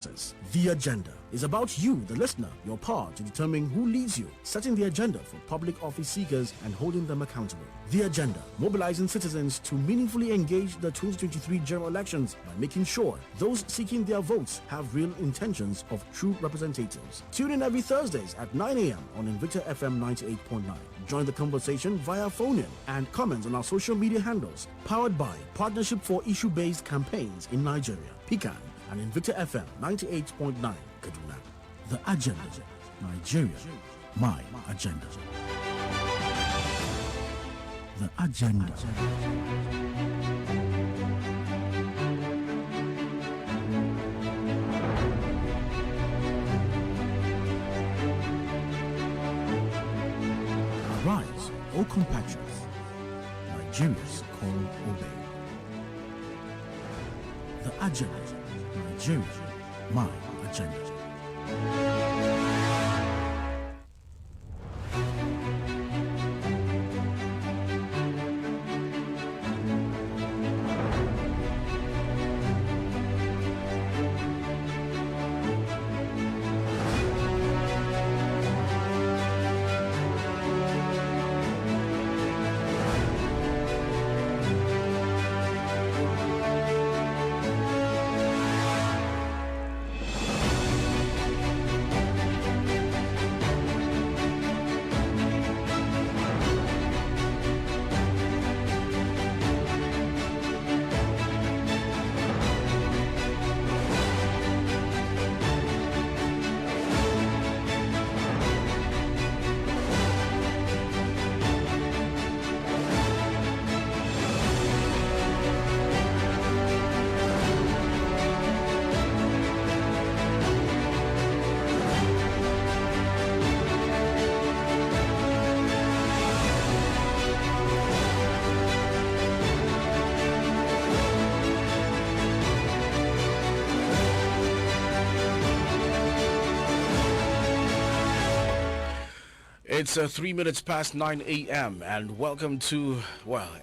process. The Agenda is about you, the listener, your part to determine who leads you, setting the agenda for public office seekers and holding them accountable. The Agenda, mobilizing citizens to meaningfully engage the 2023 general elections by making sure those seeking their votes have real intentions of true representatives. Tune in every Thursdays at 9 a.m. on Invicta FM 98.9. Join the conversation via phone-in and comments on our social media handles. Powered by Partnership for Issue-Based Campaigns in Nigeria, PICAN, and Invicta FM 98.9, Kaduna. The Agenda. Nigeria, my agenda. The Agenda. Arise, O compatriots. Nigeria's call obey. The Agenda. Nigeria, my agenda. It's 3 minutes past 9 a.m. and welcome to,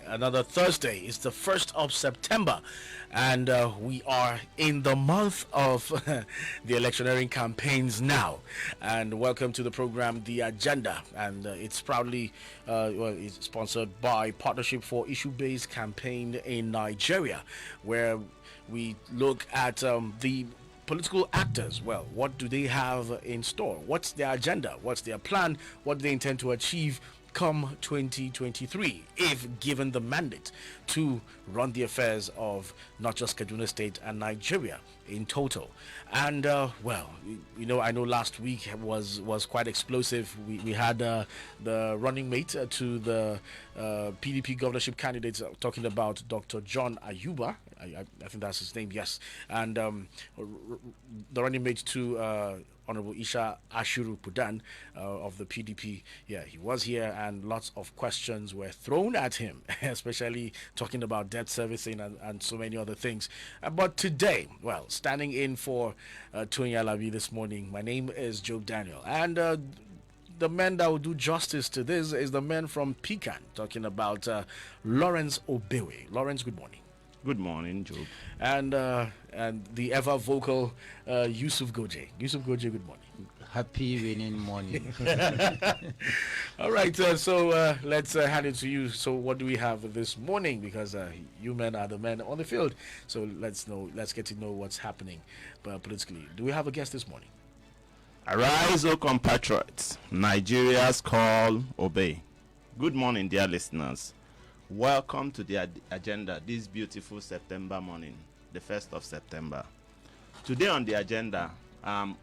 another Thursday. It's the 1st of September and we are in the month of the electioneering campaigns now. And welcome to the program, The Agenda. And it's proudly it's sponsored by Partnership for Issue-Based Campaign in Nigeria, where we look at the political actors. Well, what do they have in store? What's their agenda? What's their plan? What do they intend to achieve come 2023 if given the mandate to run the affairs of not just Kaduna State and Nigeria in total? And I know last week was quite explosive. We had the running mate to the PDP governorship candidates, talking about Dr. John Ayuba. I think that's his name, yes. And the running mate to Honorable Isha Ashuru Pudan of the PDP. Yeah, he was here and lots of questions were thrown at him, especially talking about debt servicing and so many other things. But today, standing in for Tony Alabi this morning, my name is Job Daniel. And the man that will do justice to this is the man from PICAN, talking about Lawrence Obewe. Lawrence, good morning. Good morning, Job. And the ever vocal Yusuf Goje. Yusuf Goje, good morning. Happy winning morning. All right, so let's hand it to you. So what do we have this morning? Because you men are the men on the field. So let's get to know what's happening politically. Do we have a guest this morning? Arise, O compatriots. Nigeria's call, obey. Good morning, dear listeners. Welcome to the agenda this beautiful September morning, the 1st of September. Today on the agenda,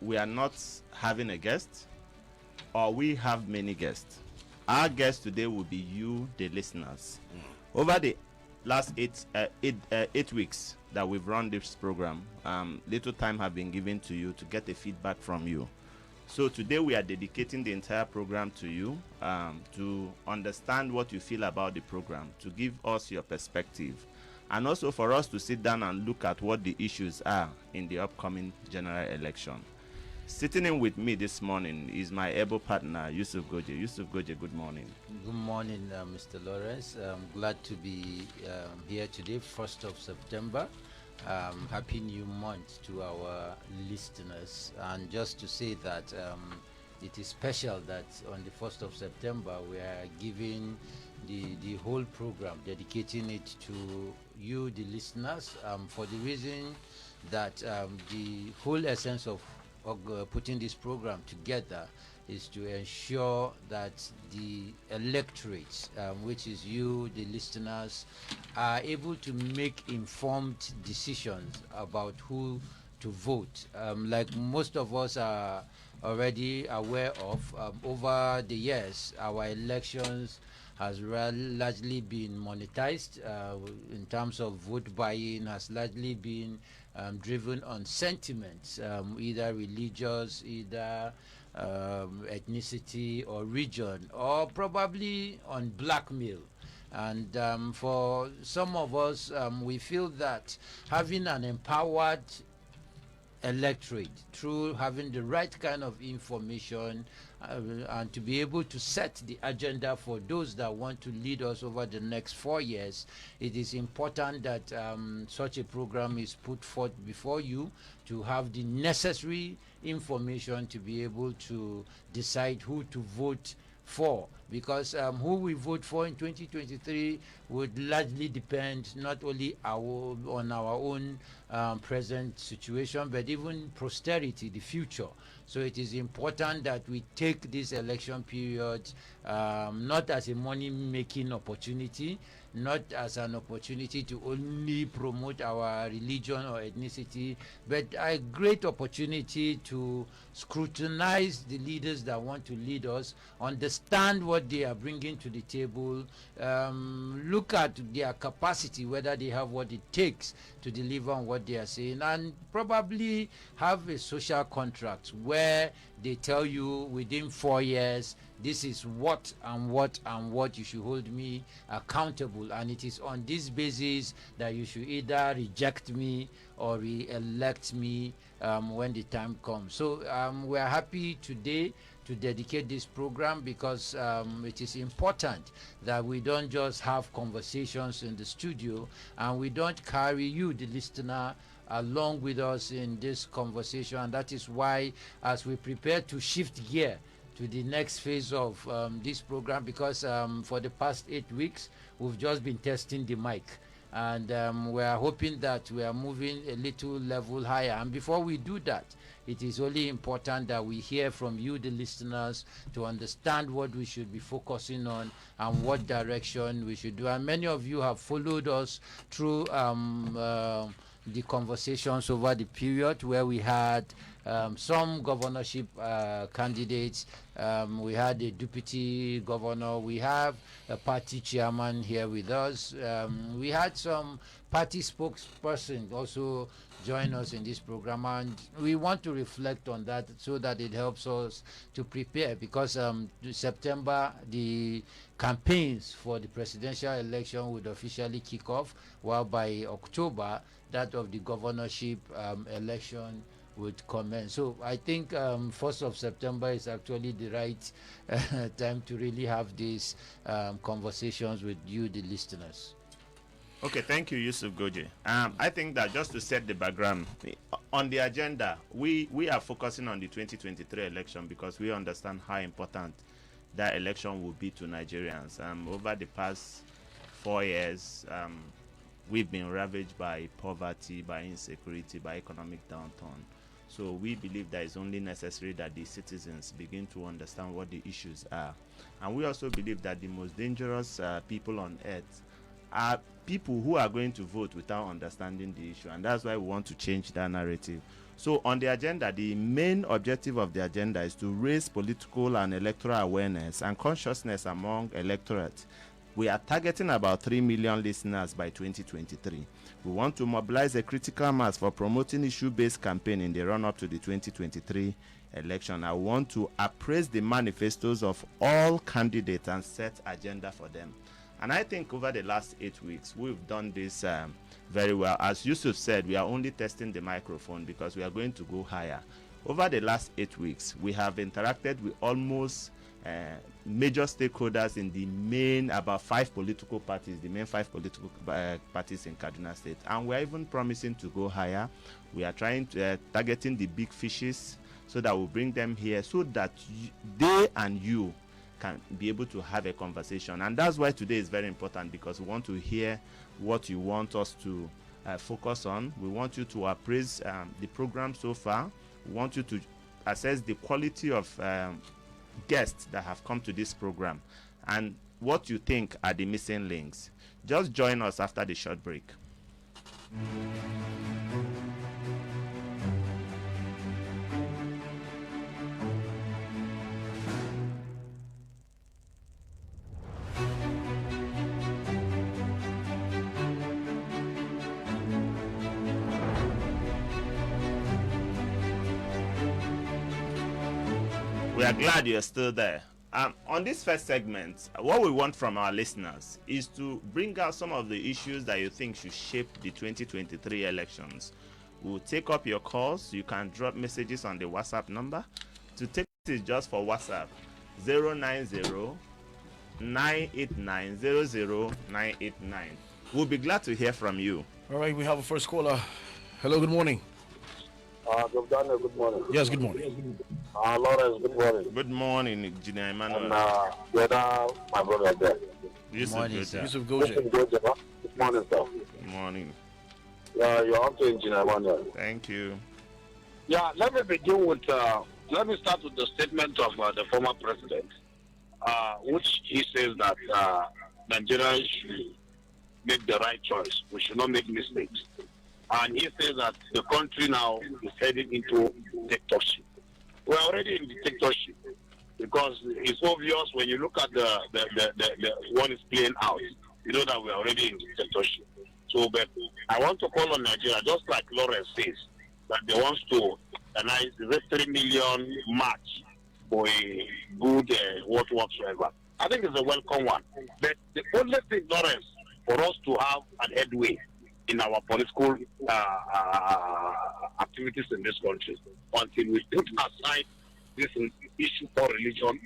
we are not having a guest, or we have many guests. Our guest today will be you, the listeners. Over the last eight weeks that we've run this program, little time have been given to you to get a feedback from you. So today we are dedicating the entire program to you, to understand what you feel about the program, to give us your perspective, and also for us to sit down and look at what the issues are in the upcoming general election. Sitting in with me this morning is my able partner, Yusuf Goje. Yusuf Goje, good morning. Good morning, Mr. Lawrence. I'm glad to be here today, 1st of September. Happy new month to our listeners. And just to say that it is special that on the 1st of September we are giving the whole program, dedicating it to you, the listeners, for the reason that the whole essence of putting this program together is to ensure that the electorate, which is you, the listeners, are able to make informed decisions about who to vote. Like most of us are already aware of, over the years, our elections has largely been monetized in terms of vote buying, has largely been driven on sentiments, either religious, either ethnicity or region, or probably on blackmail. And for some of us, we feel that having an empowered electorate through having the right kind of information and to be able to set the agenda for those that want to lead us over the next 4 years, it is important that such a program is put forth before you to have the necessary information to be able to decide who to vote for, because who we vote for in 2023 would largely depend not only on our own present situation, but even posterity, the future. So it is important that we take this election period not as a money-making opportunity, not as an opportunity to only promote our religion or ethnicity, but a great opportunity to scrutinize the leaders that want to lead us, understand what they are bringing to the table, look at their capacity, whether they have what it takes to deliver on what they are saying, and probably have a social contract where they tell you within 4 years, this is what and what and what you should hold me accountable, and it is on this basis that you should either reject me or re-elect me when the time comes. So we are happy today to dedicate this program because it is important that we don't just have conversations in the studio and we don't carry you, the listener, along with us in this conversation. And that is why, as we prepare to shift gear to the next phase of this program, because for the past 8 weeks we've just been testing the mic, and we are hoping that we are moving a little level higher. And before we do that, it is only important that we hear from you, the listeners, to understand what we should be focusing on and what direction we should do. And many of you have followed us through the conversations over the period where we had some governorship candidates. We had a deputy governor. We have a party chairman here with us. We had some party spokesperson also join us in this program, and we want to reflect on that so that it helps us to prepare, because September the campaigns for the presidential election would officially kick off, while by October that of the governorship election would commence. So I think 1st of September is actually the right time to really have these conversations with you, the listeners. Okay, thank you, Yusuf Goje. I think that just to set the background, on the agenda, we are focusing on the 2023 election because we understand how important that election will be to Nigerians. Over the past 4 years, we've been ravaged by poverty, by insecurity, by economic downturn. So we believe that it's only necessary that the citizens begin to understand what the issues are. And we also believe that the most dangerous people on earth are people who are going to vote without understanding the issue, and that's why we want to change that narrative. So on the agenda, the main objective of the agenda is to raise political and electoral awareness and consciousness among electorate. We are targeting about 3 million listeners by 2023. We want to mobilize a critical mass for promoting issue-based campaign in the run-up to the 2023 election. I want to appraise the manifestos of all candidates and set agenda for them. And I think over the last 8 weeks, we've done this very well. As Yusuf said, we are only testing the microphone because we are going to go higher. Over the last 8 weeks, we have interacted with almost major stakeholders in the main about 5 political parties, the main 5 political parties in Kaduna State, and we're even promising to go higher. We are trying to targeting the big fishes so that we'll bring them here so that they and you can be able to have a conversation. And that's why today is very important, because we want to hear what you want us to focus on. We want you to appraise the program so far. We want you to assess the quality of guests that have come to this program and what you think are the missing links. Just join us after the short break. We are glad you're still there. On this first segment, what we want from our listeners is to bring out some of the issues that you think should shape the 2023 elections. We'll take up your calls. You can drop messages on the WhatsApp number. To take it just for WhatsApp, 090-989-00989. We'll be glad to hear from you. All right, we have a first caller. Hello, good morning. Daniel, good morning. Yes, good morning. Lawrence, good morning. Good morning, Engineer Emmanuel. And brother, my brother there. Yusuf morning, Goja. sir. Yusuf Goje. Good morning, sir. Good morning. You're up to Engineer Emmanuel. Thank you. Yeah, let me begin with, let me start with the statement of the former president, which he says that Nigerians should make the right choice. We should not make mistakes. And he says that the country now is heading into dictatorship. We're already in dictatorship because it's obvious when you look at the one is playing out. You know that we're already in dictatorship. So, but I want to call on Nigeria, just like Lawrence says, that they want to organize the 3 million march for a good whatsoever. I think it's a welcome one. But the only thing, Lawrence, for us to have an headway in our political activities in this country, until we put aside this issue for religion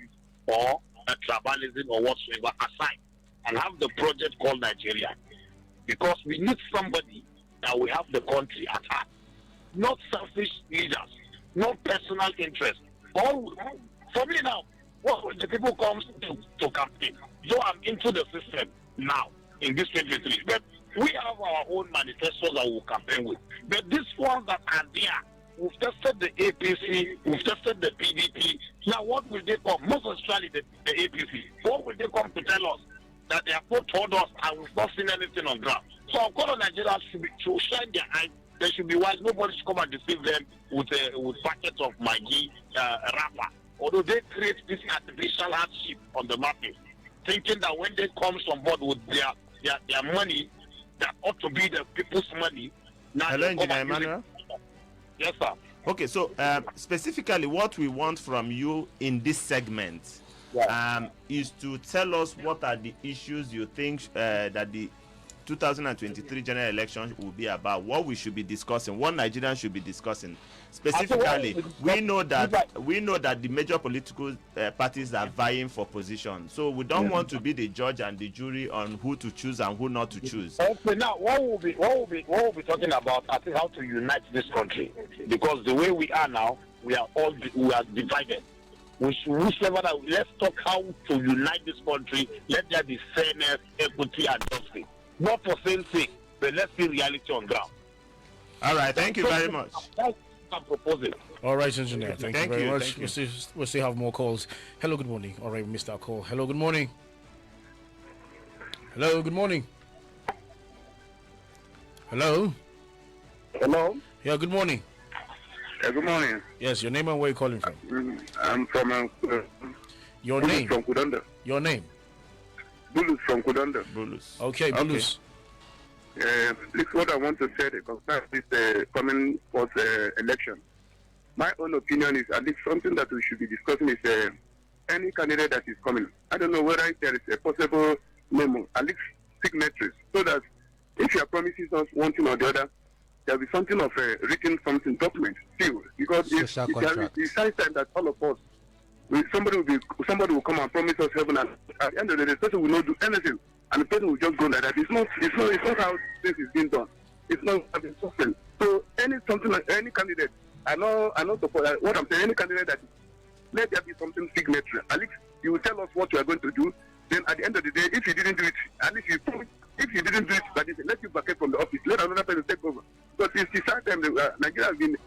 or tribalism or whatsoever aside, and have the project called Nigeria. Because we need somebody that will have the country at heart. Not selfish leaders, not personal interest. All, for me now, when the people come to campaign, so I'm into the system now in this 2023. But we have our own manifestos that we'll campaign with. But these ones that are there, we've tested the APC, we've tested the PDP. Now what will they come? Most especially the APC. What will they come to tell us? That they have not told us and we've not seen anything on ground. So our call on Nigeria should shine their eyes. They should be wise. Nobody should come and deceive them with packets of Maggi wrapper. Although they create this artificial hardship on the market, thinking that when they come on board with their money, that ought to be the people's money. Now Hello, Engineer Emmanuel. Yes, sir. Okay, so specifically what we want from you in this segment is to tell us what are the issues you think that the 2023 general election will be about, what we should be discussing, what Nigerians should be discussing. Specifically, we know that the major political parties are vying for position. So we don't want to be the judge and the jury on who to choose and who not to choose. Okay, now what we'll be talking about, I think, how to unite this country, because the way we are now, we are divided. Let's talk how to unite this country. Let there be fairness, equity, and justice. Not for same sake, but let's see reality on ground. All right, thank you very much. That's what I'm proposing. All right, engineer. Thank you very much. Thank you. We'll still have more calls. Hello, good morning. All right, we missed our call. Hello, good morning. Hello, good morning. Hello. Hello. Yeah, good morning. Good morning. Yes, your name and where you calling from? I'm from Your name. from Kudanda. Your name. Bulus from Kudanda. Bulus. Okay, Bulus. This is what I want to say concerning this coming forth election. My own opinion is at least something that we should be discussing is any candidate that is coming. I don't know whether there is a possible memo, at least signatories, so that if you are promising us one thing or the other, there will be something of a written something document still, because it's high time that all of us Somebody will come and promise us heaven, and at the end of the day, the person will not do anything, and the person will just go like that. It's not how this is being done. It's not having something. So something like any candidate, I know support what I'm saying. Any candidate that let there be something signatory. At least you will tell us what you are going to do. Then at the end of the day, if you didn't do it, at least if you didn't do it, that is, let you vacate from the office. Let another person take over. But since the start time, Nigeria has been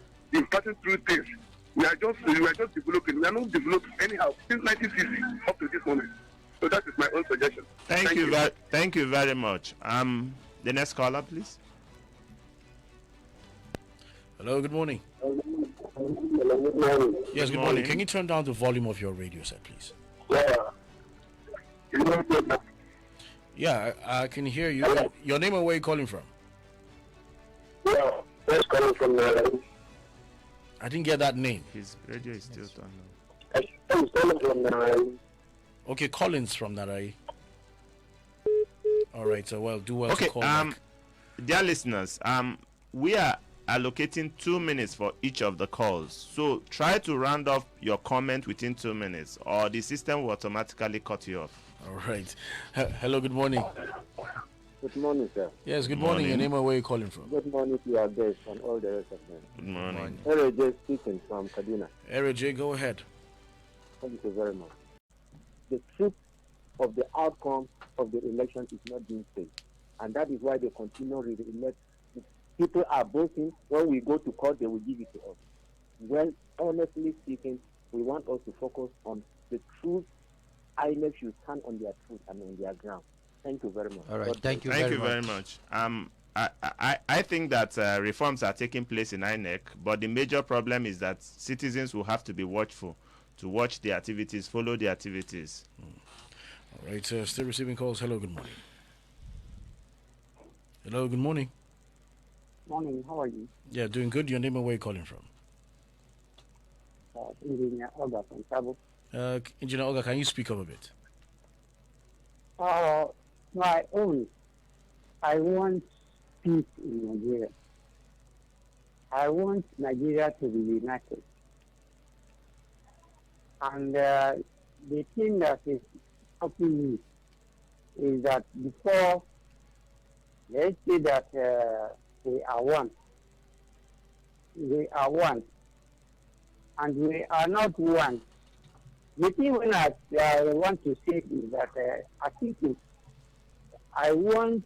passing through things. We are just developing. We are not developing anyhow since 1960 up to this moment. So that is my own suggestion. Thank you very much. The next caller, please. Hello, good morning. Hello, good morning. Yes, good morning. Can you turn down the volume of your radio set, please? Yeah, I can hear you. Your name and where you calling from? Yeah, that's calling from I didn't get that name. His radio is still on. I'm calling from Okay, Collins from Narai. All right, so well, do well to call back. Dear listeners, we are allocating 2 minutes for each of the calls. So try to round off your comment within 2 minutes, or the system will automatically cut you off. All right. Hello, good morning. Good morning, sir. Yes, good morning. Your name and where you calling from? Good morning to your guests and all the rest of them. Good morning. RJ speaking from Kaduna. RJ, go ahead. Thank you very much. The truth of the outcome of the election is not being said. And that is why they continue to elect. People are voting. When we go to court, they will give it to us. Well, honestly speaking, we want us to focus on the truth. INEC should stand on their truth and on their ground. Thank you very much. All right. Thank you very much. I think that reforms are taking place in INEC, but the major problem is that citizens will have to be watchful to watch the activities, follow the activities. All right, still receiving calls. Hello, good morning. Hello, good morning. Morning, how are you? Yeah, doing good. Your name and where you calling from? Engineer Olga from Sabo. Engineer Olga, can you speak up a bit? My own. I want peace in Nigeria. I want Nigeria to be united. And the thing that is stopping me is that before, let's say that we are one. We are one. And we are not one. The thing when I want to say is that I think I want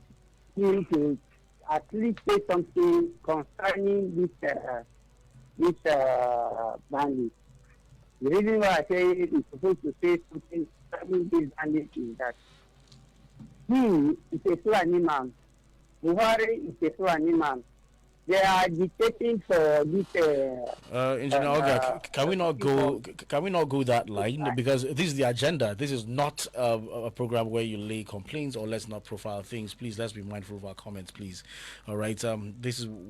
him to at least say something concerning this bandit. The reason why I say it is supposed to say something concerning this bandit is that he is a Fulani man. Buhari is a Fulani man. They are dictating for this. Engineer Olga, can we not go that line, because this is the agenda. This is not a program where you lay complaints or let's not profile things. Please, let's be mindful of our comments, please. All right.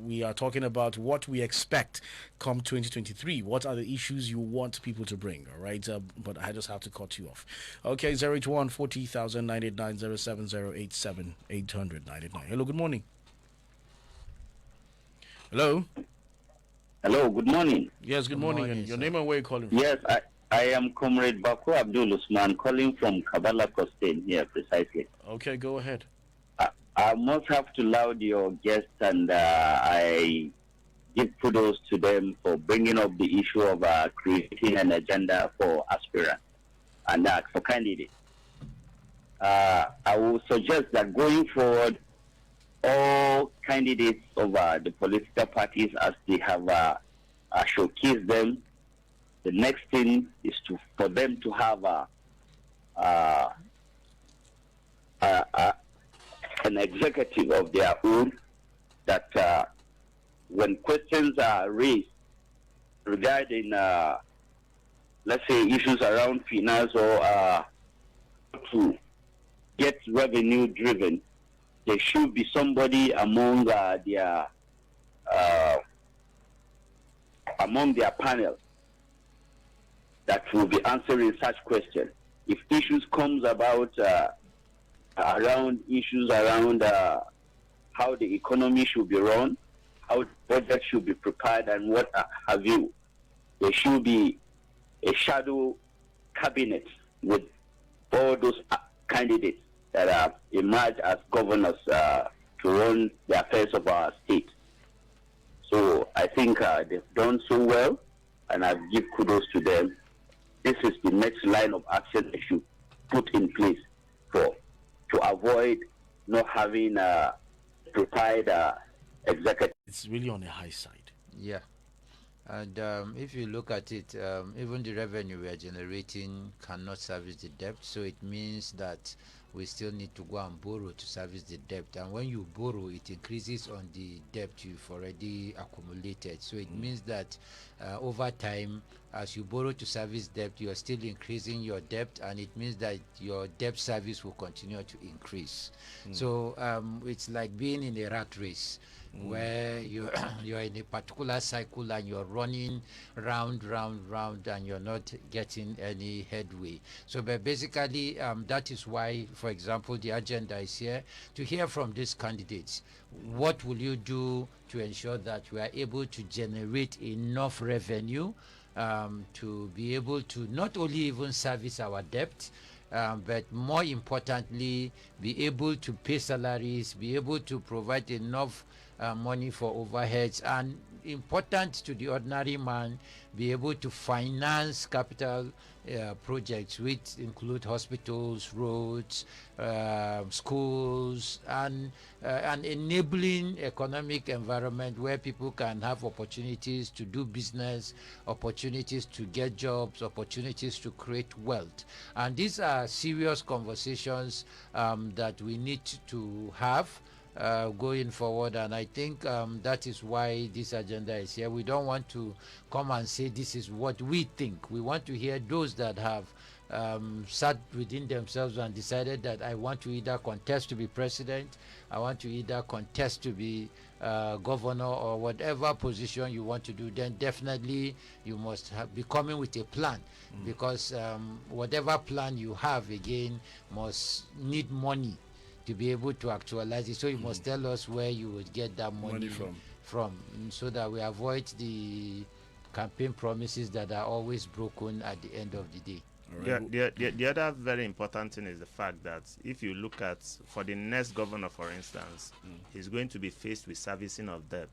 We are talking about what we expect come 2023. What are the issues you want people to bring? All right. But I just have to cut you off. Okay. 081 40,000 989 07087 800 989. Hello. Good morning. Hello. Hello, good morning. Yes, good morning. And your name and where you calling from? Yes, I am Comrade Baku Abdul Usman, calling from Kabbalah Costain here precisely. Okay, go ahead. I must have to laud your guests, and I give kudos to them for bringing up the issue of creating an agenda for aspirants and for candidates. I will suggest that going forward, all candidates of the political parties, as they have showcased them, the next thing is for them to have an executive of their own, that when questions are raised regarding, let's say, issues around finance or to get revenue driven, there should be somebody among their panel that will be answering such questions. If issues comes about around how the economy should be run, how the budget should be prepared, and what have you, there should be a shadow cabinet with all those candidates that have emerged as governors to run the affairs of our state. So I think they've done so well, and I give kudos to them. This is the next line of action they should put in place to avoid not having a retired executive. It's really on the high side. Yeah. And if you look at it, even the revenue we are generating cannot service the debt. So it means that we still need to go and borrow to service the debt. And when you borrow, it increases on the debt you've already accumulated. So it means that over time, as you borrow to service debt, you are still increasing your debt, and it means that your debt service will continue to increase. So it's like being in a rat race where you're in a particular cycle and you're running round, and you're not getting any headway. So but basically, that is why, for example, the agenda is here to hear from these candidates. What will you do to ensure that we are able to generate enough revenue to be able to not only even service our debt, but more importantly, be able to pay salaries, be able to provide enough money for overheads, and important to the ordinary man, be able to finance capital projects, which include hospitals, roads, schools, and an enabling economic environment where people can have opportunities to do business, opportunities to get jobs, opportunities to create wealth. And these are serious conversations that we need to have going forward, and I think that is why this agenda is here. We don't want to come and say this is what we think. We want to hear those that have sat within themselves and decided that I want to either contest to be president, I want to either contest to be governor, or whatever position you want to do. Then definitely you must be coming with a plan, because whatever plan you have, again, must need money to be able to actualize it. So you must tell us where you would get that money from, so that we avoid the campaign promises that are always broken at the end of the day. The other very important thing is the fact that if you look at, for the next governor, for instance, he's going to be faced with servicing of debt.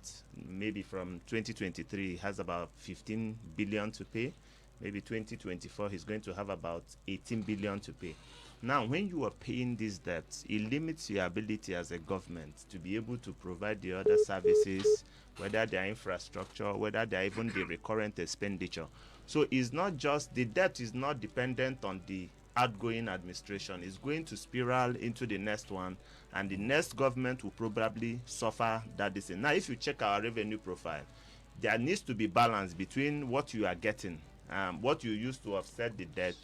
Maybe from 2023, he has about 15 billion to pay. Maybe 2024, he's going to have about 18 billion to pay. Now, when you are paying these debts, it limits your ability as a government to be able to provide the other services, whether they are infrastructure, whether they are even the recurrent expenditure. So it's not just, the debt is not dependent on the outgoing administration. It's going to spiral into the next one, and the next government will probably suffer that decision. Now, if you check our revenue profile, there needs to be balance between what you are getting, what you use to offset the debt,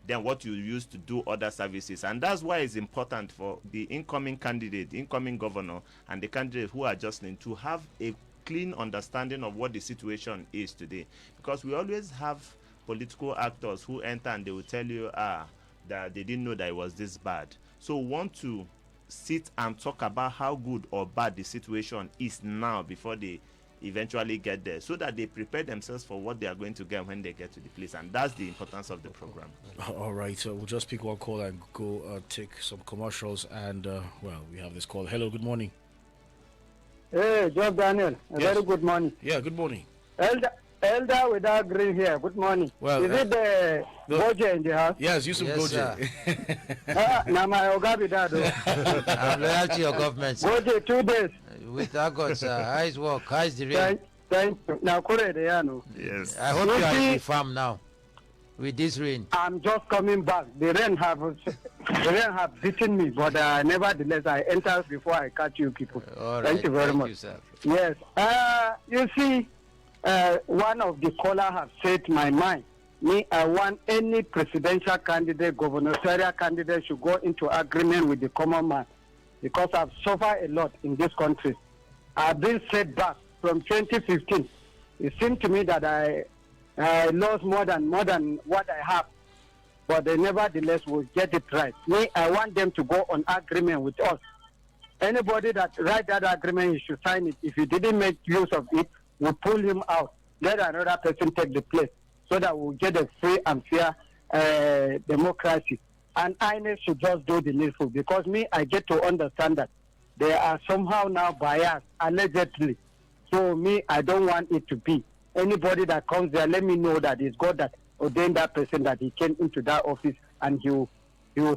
then what you use to do other services. And that's why it's important for the incoming candidate, incoming governor, and the candidate who are just in to have a clean understanding of what the situation is today. Because we always have political actors who enter and they will tell you that they didn't know that it was this bad. So we want to sit and talk about how good or bad the situation is now before they eventually get there, so that they prepare themselves for what they are going to get when they get to the place. And that's the importance of the program. All right, so we'll just pick one call and go take some commercials. And well, we have this call. Hello, good morning. Hey, Job Daniel. Very good morning. Yeah, good morning. Elder without green here. Good morning. Well, is it the Goje in the house? Yes, Yusuf Goje. Now my Ogabi Dado. I'm loyal to your government, sir. Goje 2 days. With that, God, sir. How is work? How is the rain? Thank you. Now, Yes. I hope you are in the farm now with this rain. I'm just coming back. The rain have beaten me, but nevertheless, I enter before I catch you people. All right. Thank you very much. You, sir. Yes. You see, one of the caller have said my mind. Me, I want any presidential candidate, gubernatorial candidate should go into agreement with the common man, because I've suffered a lot in this country. I've been set back from 2015. It seemed to me that I lost more than what I have, but they nevertheless will get it right. Me, I want them to go on agreement with us. Anybody that write that agreement, he should sign it. If he didn't make use of it, we'll pull him out. Let another person take the place, so that we'll get a free and fair democracy. And INEC should just do the needful, because me, I get to understand that they are somehow now biased, allegedly. So me, I don't want it to be. Anybody that comes there, let me know that it's God that ordained that person, that he came into that office, and he will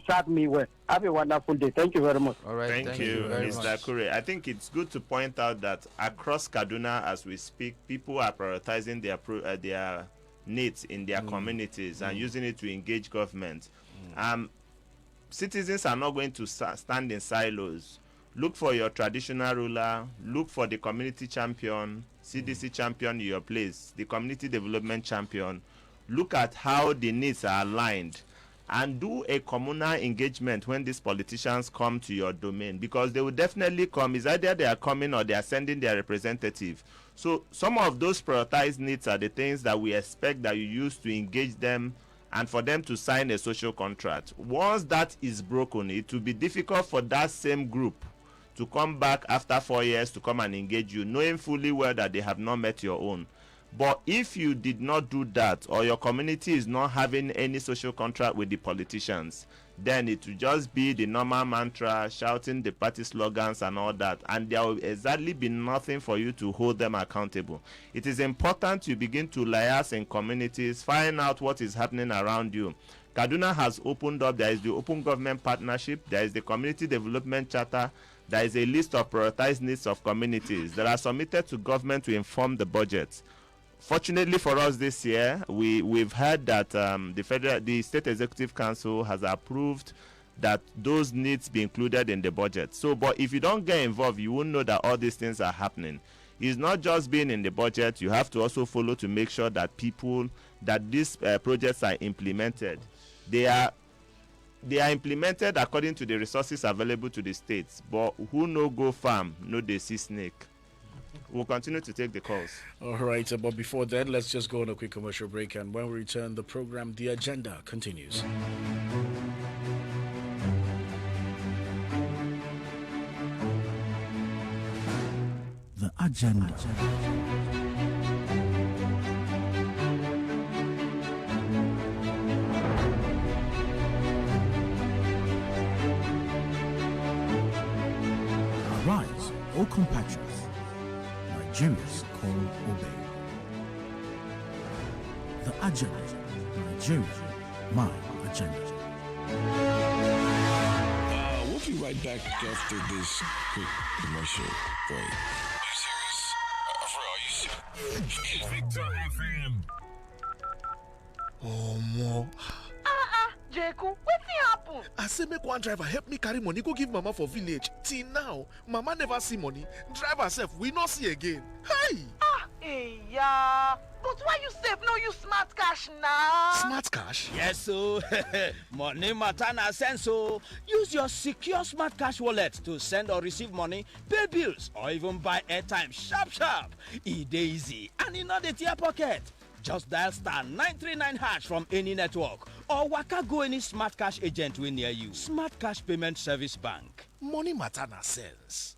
serve me well. Have a wonderful day. Thank you very much. All right. Thank you, very Mr. much. Kure. I think it's good to point out that across Kaduna, as we speak, people are prioritizing their needs in their communities and using it to engage government. Citizens are not going to stand in silos. Look for your traditional ruler, look for the community champion, CDC champion in your place, the community development champion. Look at how the needs are aligned, and do a communal engagement when these politicians come to your domain, because they will definitely come. It's either they are coming or they are sending their representative. So some of those prioritized needs are the things that we expect that you use to engage them and for them to sign a social contract. Once that is broken, it will be difficult for that same group to come back after 4 years to come and engage you, knowing fully well that they have not met your own. But if you did not do that, or your community is not having any social contract with the politicians, then it will just be the normal mantra, shouting the party slogans and all that, and there will exactly be nothing for you to hold them accountable. It is important you begin to liaise in communities, find out what is happening around you. Kaduna has opened up. There is the Open Government Partnership, there is the Community Development Charter, there is a list of prioritized needs of communities that are submitted to government to inform the budget. Fortunately for us this year, we've heard that the State Executive Council has approved that those needs be included in the budget. So, but if you don't get involved, you won't know that all these things are happening. It's not just being in the budget. You have to also follow to make sure that these projects are implemented. They are implemented according to the resources available to the states. But who no go farm, no they see snake. We'll continue to take the calls. All right, but before then, let's just go on a quick commercial break, and when we return, the program, The Agenda, continues. The Agenda. Arise, O compatriots. Nigeria's call obey. The Agenda. Nigeria, my agenda. We'll be right back after this quick commercial break. Are you serious? For real, are you serious? Victor FM. Oh, mo. Jeku, wetin happen? I say make one driver help me carry money go give mama for village. Till now, mama never see money. Driver sef we not see again. Hey! Yeah. But why you sef no use smart cash now? Smart cash? Yes, so money matter na sense. So use your secure smart cash wallet to send or receive money, pay bills, or even buy airtime sharp. E dey easy and e no dey tear pocket. Just dial star 939 hash from any network or waka go any smart cash agent wey near you. Smart Cash Payment Service Bank. Money matter na sense.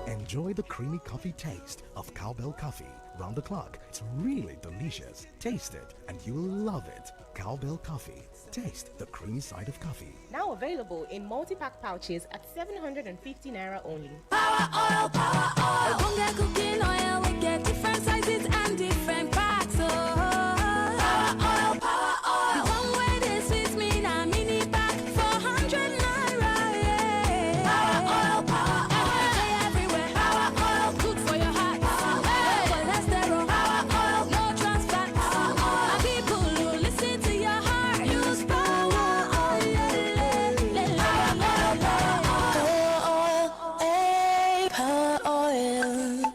Enjoy the creamy coffee taste of Cowbell Coffee. Round the clock, it's really delicious. Taste it and you will love it. Cowbell Coffee. Taste the creamy side of coffee. Now available in multi-pack pouches at 750 Naira only. Power oil, power oil. Cooking oil, we get different sizes and different packs. Power oil, power oil. The one way they sweet me na mini pack 400 Naira. Yeah. Power oil, power oil. Everywhere. Power oil, good for your heart. Power oil, cholesterol. Power oil, no trans fat. Power oil. People who listen to your heart use power oil. Power oil.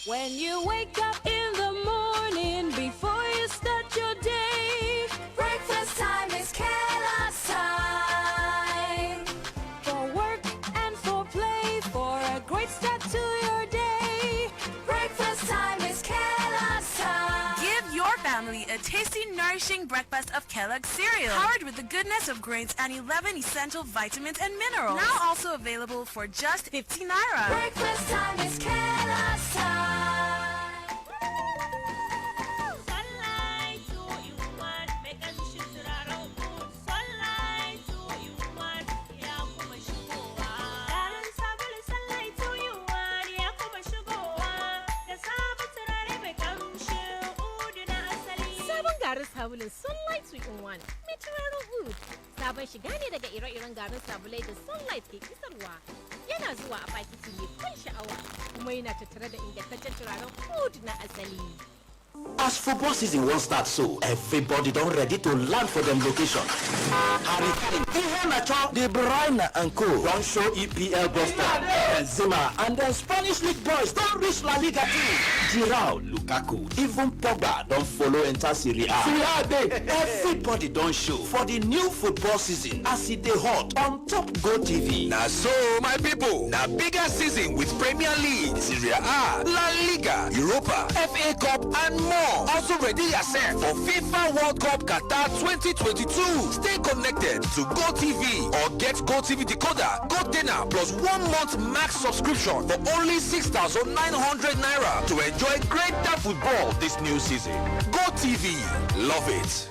When you wake up in the morning before family a tasty, nourishing breakfast of Kellogg's cereal, powered with the goodness of grains and 11 essential vitamins and minerals. Now also available for just 50 naira. Breakfast time is Kellogg's time. Garin sabulun Sunlight 2-in-1 mai turaren oud. Sabon shiga ne daga ire-iren garin sabulai da Sunlight ke isarwa. Yana zuwa a fakiti mai ban sha'awa kuma yana tattare da ingantaccen turaren oud na asali. As football season won't start so, everybody don't ready to land for them location. Harry Kane, Iheanacho, De Bruyne and Co. Don't show EPL Boston, Benzema and the Spanish League boys don't reach La Liga too. Giroud, Lukaku, even Pogba don't follow enter Serie A. Everybody don't show for the new football season as it dey hot on Top Go TV. Now so, my people, now bigger season with Premier League, Serie A, La Liga, Europa, FA Cup and more. Also ready yourself for FIFA World Cup Qatar 2022. Stay connected to Go TV or get Go TV decoder, Go dinner plus 1 month max subscription for only 6,900 naira to enjoy greater football this new season. Go TV, love it.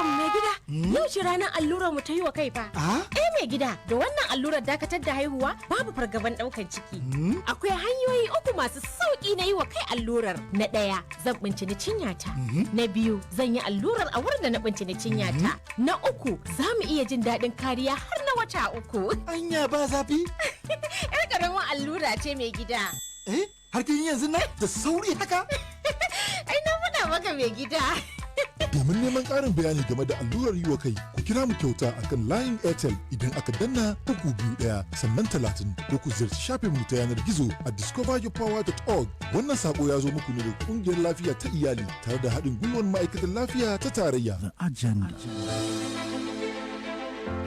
Mai gida, yau ce ranar allurar mu ta yi wa kai fa. Mai gida, da wannan allurar dakatar da haihuwa babu fargaban daukan ciki. Akwai hanyoyi 3 masu sauki na yi wa kai allurar. Na 1, zan bincini cinyata. Na 2, zan yi allurar a wurin da na bincini cinyata. Na 3, za mu iya jin daɗin kariya har na wata 3. Anya ba zafi? Yar ƙaramin allura ce mai gida. Har kin yanzu nan da sauri haka? Ai na faɗa maka mai gida. Domin neman ƙarin bayani game da allurar yi wa kai, ku kira mu kyauta akan layin Airtel idan aka danna 321 sannan 30 ko ku ziyarci shafin mu ta yanar gizo a discoveryourpower.org. Wannan sako ya zo muku ne daga ƙungiyar lafiya ta iyali tare da haɗin gwiwar ma'aikatan lafiya ta tarayya. The Agenda.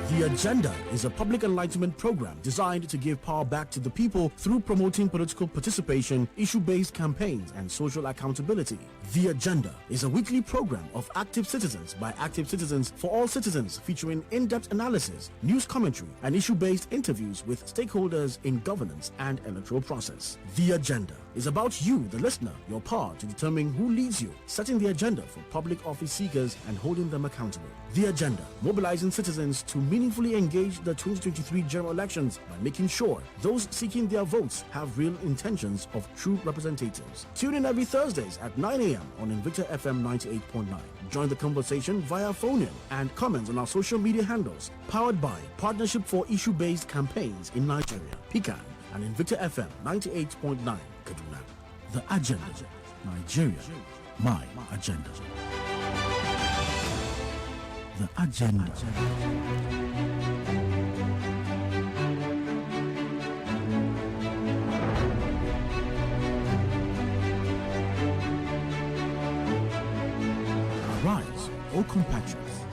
The Agenda is a public enlightenment program designed to give power back to the people through promoting political participation, issue-based campaigns, and social accountability. The Agenda is a weekly program of active citizens by active citizens for all citizens, featuring in-depth analysis, news commentary, and issue-based interviews with stakeholders in governance and electoral process. The Agenda is about you, the listener, your power to determine who leads you, setting the agenda for public office seekers and holding them accountable. The Agenda, mobilizing citizens to meaningfully engage the 2023 general elections by making sure those seeking their votes have real intentions of true representatives. Tune in every Thursdays at 9 a.m. on Invicta FM 98.9. Join the conversation via phone-in and comments on our social media handles. Powered by Partnership for Issue-Based Campaigns in Nigeria, PICAN, and Invicta FM 98.9, Kaduna. The Agenda. Nigeria, my agenda. The Agenda. Arise, O compatriots.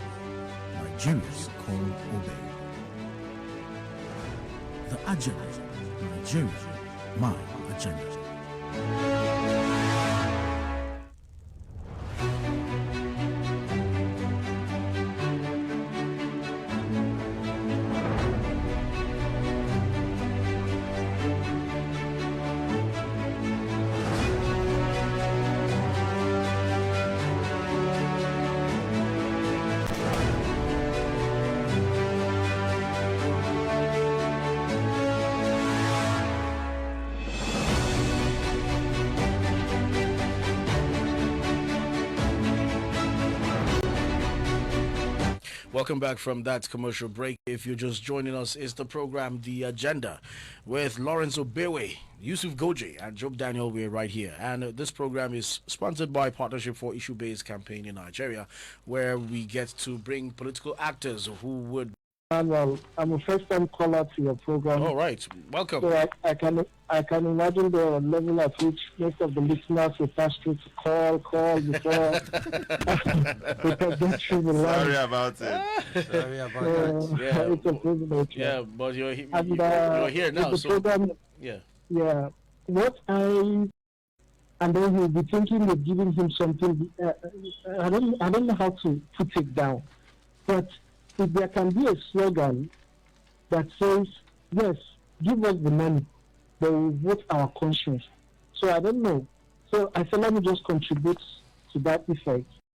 Nigeria's call obey. The Agenda. Nigeria, my agenda. Welcome back from that commercial break. If you're just joining us, it's the program The Agenda with Lawrence Obewe, Yusuf Goji, and Job Daniel. We're right here. And this program is sponsored by Partnership for Issue-Based Campaign in Nigeria, where we get to bring political actors who would... Well, I'm a first-time caller to your program. All right. Welcome. So I can imagine the level at which most of the listeners will pass through to call before we can get through the line. Sorry about it. Sorry about that. Yeah. It's a privilege. Yeah, but you're And, here now. the So program, yeah. Yeah. What I and then he'll be thinking of giving him something. I don't know how to put it down, but if there can be a slogan that says, yes, give us the money, but we vote our conscience. So I don't know. So I said, let me just contribute to that effect.